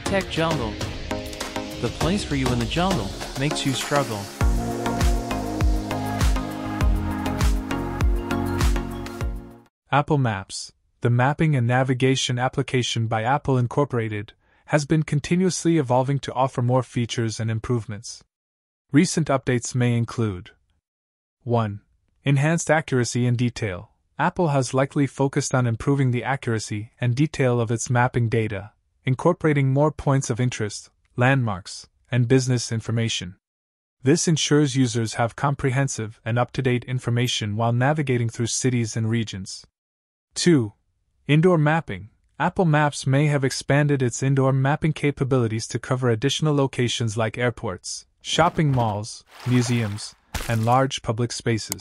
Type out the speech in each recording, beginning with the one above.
Tech Jungle. The place for you in the jungle makes you struggle. Apple Maps, the mapping and navigation application by Apple Incorporated, has been continuously evolving to offer more features and improvements. Recent updates may include 1. Enhanced accuracy and detail. Apple has likely focused on improving the accuracy and detail of its mapping data, incorporating more points of interest, landmarks, and business information. This ensures users have comprehensive and up-to-date information while navigating through cities and regions. 2. Indoor mapping. Apple Maps may have expanded its indoor mapping capabilities to cover additional locations like airports, shopping malls, museums, and large public spaces.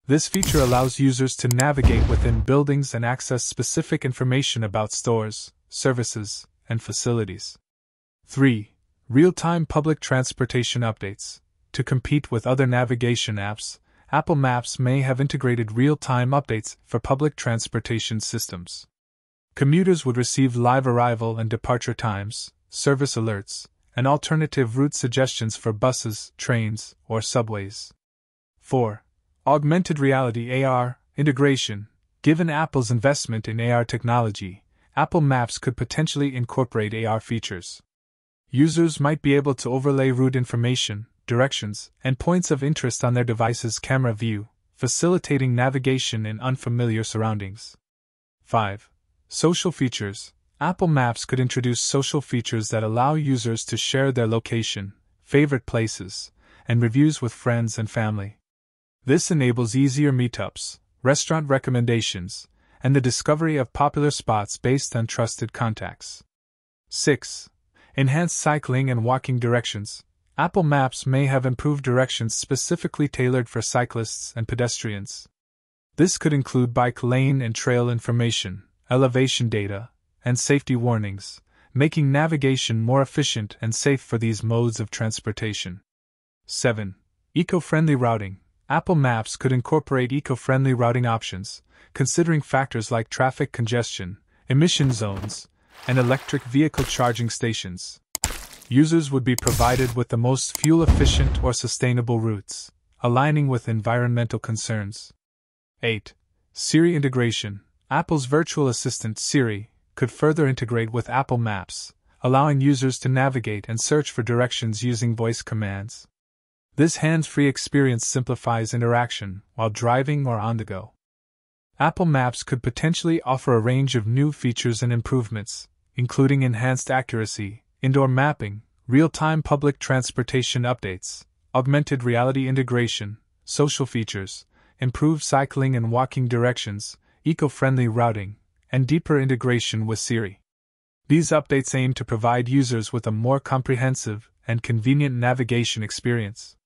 This feature allows users to navigate within buildings and access specific information about stores, services, and facilities. 3. Real-time public transportation updates. To compete with other navigation apps, Apple Maps may have integrated real-time updates for public transportation systems. Commuters would receive live arrival and departure times, service alerts, and alternative route suggestions for buses, trains, or subways. 4. Augmented reality (AR) integration. Given Apple's investment in AR technology, Apple Maps could potentially incorporate AR features. Users might be able to overlay route information, directions, and points of interest on their device's camera view, facilitating navigation in unfamiliar surroundings. 5. Social features. Apple Maps could introduce social features that allow users to share their location, favorite places, and reviews with friends and family. This enables easier meetups, restaurant recommendations, and the discovery of popular spots based on trusted contacts. 6. Enhanced cycling and walking directions. Apple Maps may have improved directions specifically tailored for cyclists and pedestrians. This could include bike lane and trail information, elevation data, and safety warnings, making navigation more efficient and safe for these modes of transportation. 7. Eco-friendly routing. Apple Maps could incorporate eco-friendly routing options, considering factors like traffic congestion, emission zones, and electric vehicle charging stations. Users would be provided with the most fuel-efficient or sustainable routes, aligning with environmental concerns. 8. Siri integration. Apple's virtual assistant Siri could further integrate with Apple Maps, allowing users to navigate and search for directions using voice commands. This hands-free experience simplifies interaction while driving or on the go. Apple Maps could potentially offer a range of new features and improvements, including enhanced accuracy, indoor mapping, real-time public transportation updates, augmented reality integration, social features, improved cycling and walking directions, eco-friendly routing, and deeper integration with Siri. These updates aim to provide users with a more comprehensive and convenient navigation experience.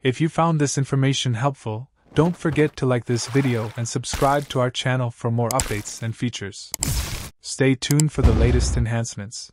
If you found this information helpful, don't forget to like this video and subscribe to our channel for more updates and features. Stay tuned for the latest enhancements.